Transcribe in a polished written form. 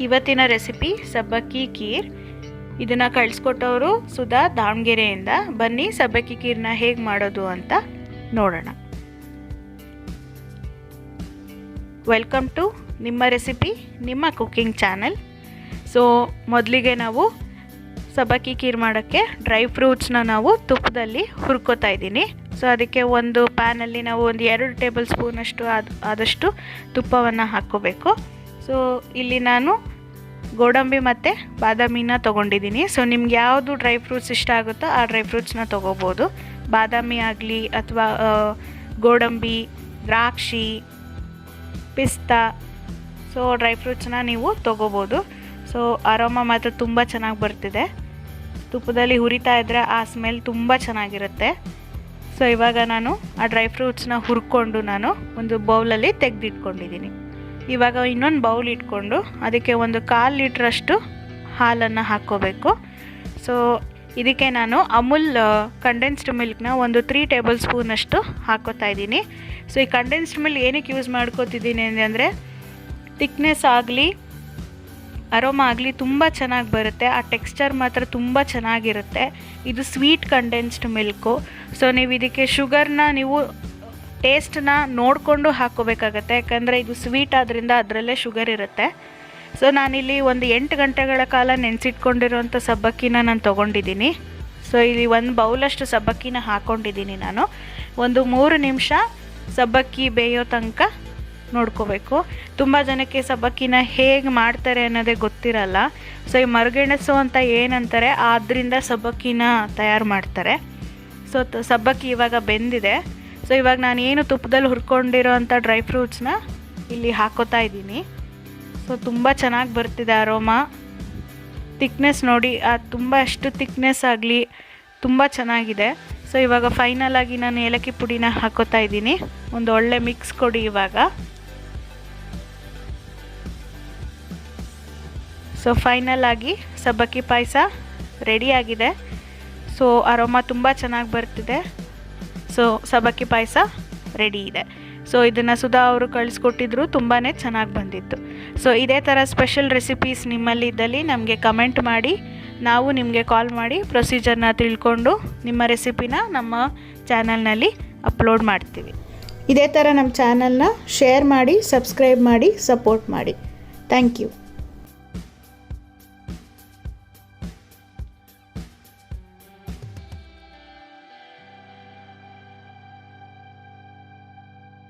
ಇವತ್ತಿನ ರೆಸಿಪಿ ಸಬ್ಬಕ್ಕಿ ಖೀರ್. ಇದನ್ನು ಕಳಿಸ್ಕೊಟ್ಟವರು ಸುಧಾ ದಾವಣಗೆರೆಯಿಂದ. ಬನ್ನಿ ಸಬ್ಬಕ್ಕಿ ಖೀರ್ನ ಹೇಗೆ ಮಾಡೋದು ಅಂತ ನೋಡೋಣ. ವೆಲ್ಕಮ್ ಟು ನಿಮ್ಮ ರೆಸಿಪಿ, ನಿಮ್ಮ ಕುಕ್ಕಿಂಗ್ ಚಾನಲ್. ಸೊ ಮೊದಲಿಗೆ ನಾವು ಸಬ್ಬಕ್ಕಿ ಖೀರ್ ಮಾಡೋಕ್ಕೆ ಡ್ರೈ ಫ್ರೂಟ್ಸ್ನ ನಾವು ತುಪ್ಪದಲ್ಲಿ ಹುರ್ಕೋತಾ ಇದ್ದೀನಿ. ಸೊ ಅದಕ್ಕೆ ಒಂದು ಪ್ಯಾನಲ್ಲಿ ನಾವು ಒಂದು 2 ಟೇಬಲ್ ಸ್ಪೂನಷ್ಟು ಆದಷ್ಟು ತುಪ್ಪವನ್ನು ಹಾಕ್ಕೋಬೇಕು. ಸೊ ಇಲ್ಲಿ ನಾನು ಗೋಡಂಬಿ ಮತ್ತು ಬಾದಾಮಿನ ತೊಗೊಂಡಿದ್ದೀನಿ. ಸೊ ನಿಮ್ಗೆ ಯಾವುದು ಡ್ರೈ ಫ್ರೂಟ್ಸ್ ಇಷ್ಟ ಆಗುತ್ತೋ ಆ ಡ್ರೈ ಫ್ರೂಟ್ಸ್ನ ತೊಗೋಬೋದು. ಬಾದಾಮಿ ಆಗಲಿ ಅಥವಾ ಗೋಡಂಬಿ, ದ್ರಾಕ್ಷಿ, ಪಿಸ್ತಾ, ಸೊ ಡ್ರೈ ಫ್ರೂಟ್ಸ್ನ ನೀವು ತೊಗೋಬೋದು. ಸೊ ಅರೋಮಾ ಮಾತ್ರ ತುಂಬ ಚೆನ್ನಾಗಿ ಬರ್ತಿದೆ. ತುಪ್ಪದಲ್ಲಿ ಹುರಿತಾ ಇದ್ದರೆ ಆ ಸ್ಮೆಲ್ ತುಂಬ ಚೆನ್ನಾಗಿರುತ್ತೆ. ಸೊ ಇವಾಗ ನಾನು ಆ ಡ್ರೈ ಫ್ರೂಟ್ಸ್ನ ಹುರ್ಕೊಂಡು ನಾನು ಒಂದು ಬೌಲಲ್ಲಿ ತೆಗೆದಿಟ್ಕೊಂಡಿದ್ದೀನಿ. ಇವಾಗ ಇನ್ನೊಂದು ಬೌಲ್ ಇಟ್ಕೊಂಡು ಅದಕ್ಕೆ ಒಂದು 1/4 ಲೀಟ್ರಷ್ಟು ಹಾಲನ್ನು ಹಾಕ್ಕೋಬೇಕು. ಸೊ ಇದಕ್ಕೆ ನಾನು ಅಮೂಲ್ ಕಂಡೆನ್ಸ್ಡ್ ಮಿಲ್ಕ್ನ ಒಂದು 3 ಟೇಬಲ್ ಸ್ಪೂನಷ್ಟು ಹಾಕ್ಕೋತಾ ಇದ್ದೀನಿ. ಸೊ ಈ ಕಂಡೆನ್ಸ್ಡ್ ಮಿಲ್ಕ್ ಏನಕ್ಕೆ ಯೂಸ್ ಮಾಡ್ಕೋತಿದ್ದೀನಿ ಅಂದರೆ ಥಿಕ್ನೆಸ್ ಆಗಲಿ ಅರೋಮಾ ಆಗಲಿ ತುಂಬ ಚೆನ್ನಾಗಿ ಬರುತ್ತೆ. ಆ ಟೆಕ್ಸ್ಚರ್ ಮಾತ್ರ ತುಂಬ ಚೆನ್ನಾಗಿರುತ್ತೆ. ಇದು ಸ್ವೀಟ್ ಕಂಡೆನ್ಸ್ಡ್ ಮಿಲ್ಕು. ಸೊ ನೀವು ಇದಕ್ಕೆ ಶುಗರ್ನ ನೀವು ಟೇಸ್ಟನ್ನ ನೋಡಿಕೊಂಡು ಹಾಕ್ಕೋಬೇಕಾಗತ್ತೆ, ಯಾಕಂದರೆ ಇದು ಸ್ವೀಟ್ ಆದ್ದರಿಂದ ಅದರಲ್ಲೇ ಶುಗರ್ ಇರುತ್ತೆ. ಸೊ ನಾನಿಲ್ಲಿ ಒಂದು 8 ಗಂಟೆಗಳ ಕಾಲ ನೆನೆಸಿಟ್ಕೊಂಡಿರೋಂಥ ಸಬ್ಬಕ್ಕಿನ ನಾನು ತೊಗೊಂಡಿದ್ದೀನಿ. ಸೊ ಇಲ್ಲಿ ಒಂದು ಬೌಲಷ್ಟು ಸಬ್ಬಕ್ಕಿನ ಹಾಕ್ಕೊಂಡಿದ್ದೀನಿ ನಾನು. ಒಂದು 3 ನಿಮಿಷ ಸಬ್ಬಕ್ಕಿ ಬೇಯೋ ತನಕ ನೋಡ್ಕೋಬೇಕು. ತುಂಬ ಜನಕ್ಕೆ ಸಬ್ಬಕ್ಕಿನ ಹೇಗೆ ಮಾಡ್ತಾರೆ ಅನ್ನೋದೇ ಗೊತ್ತಿರಲ್ಲ. ಸೊ ಈ ಮರಗೆಣಸು ಅಂತ ಏನಂತಾರೆ ಅದರಿಂದ ಸಬ್ಬಕ್ಕಿನ ತಯಾರು ಮಾಡ್ತಾರೆ. ಸೊ ಸಬ್ಬಕ್ಕಿ ಇವಾಗ ಬೆಂದಿದೆ. ಸೊ ಇವಾಗ ನಾನು ಏನು ತುಪ್ಪದಲ್ಲಿ ಹುರ್ಕೊಂಡಿರೋ ಅಂಥ ಡ್ರೈ ಫ್ರೂಟ್ಸ್ನ ಇಲ್ಲಿ ಹಾಕೋತಾ ಇದ್ದೀನಿ. ಸೊ ತುಂಬ ಚೆನ್ನಾಗಿ ಬರ್ತಿದೆ ಅರೋಮಾ. ತಿಕ್ನೆಸ್ ನೋಡಿ, ತುಂಬ ಎಷ್ಟು ತಿಕ್ನೆಸ್ ಆಗಲಿ ತುಂಬ ಚೆನ್ನಾಗಿದೆ. ಸೊ ಇವಾಗ ಫೈನಲಾಗಿ ನಾನು ಏಲಕ್ಕಿ ಪುಡಿನ ಹಾಕೋತಾ ಇದ್ದೀನಿ. ಒಂದು ಒಳ್ಳೆ ಮಿಕ್ಸ್ ಕೊಡಿ ಇವಾಗ. ಸೊ ಫೈನಲಾಗಿ ಸಬ್ಬಕ್ಕಿ ಪಾಯಸ ರೆಡಿಯಾಗಿದೆ. ಸೊ ಅರೋಮಾ ತುಂಬ ಚೆನ್ನಾಗಿ ಬರ್ತಿದೆ. ಸೊ ಸಬ್ಬಕ್ಕಿ ಪಾಯಸ ರೆಡಿ ಇದೆ. ಸೊ ಇದನ್ನು ಸುಧಾ ಅವರು ಕಳಿಸ್ಕೊಟ್ಟಿದ್ರು, ತುಂಬಾ ಚೆನ್ನಾಗಿ ಬಂದಿತ್ತು. ಸೊ ಇದೇ ಥರ ಸ್ಪೆಷಲ್ ರೆಸಿಪೀಸ್ ನಿಮ್ಮಲ್ಲಿ ಇದ್ದಲ್ಲಿ ನಮಗೆ ಕಮೆಂಟ್ ಮಾಡಿ, ನಾವು ನಿಮಗೆ ಕಾಲ್ ಮಾಡಿ ಪ್ರೊಸೀಜರ್ನ ತಿಳ್ಕೊಂಡು ನಿಮ್ಮ ರೆಸಿಪಿನ ನಮ್ಮ ಚಾನಲ್ನಲ್ಲಿ ಅಪ್ಲೋಡ್ ಮಾಡ್ತೀವಿ. ಇದೇ ಥರ ನಮ್ಮ ಚಾನಲ್ನ ಶೇರ್ ಮಾಡಿ, ಸಬ್ಸ್ಕ್ರೈಬ್ ಮಾಡಿ, ಸಪೋರ್ಟ್ ಮಾಡಿ. Thank you.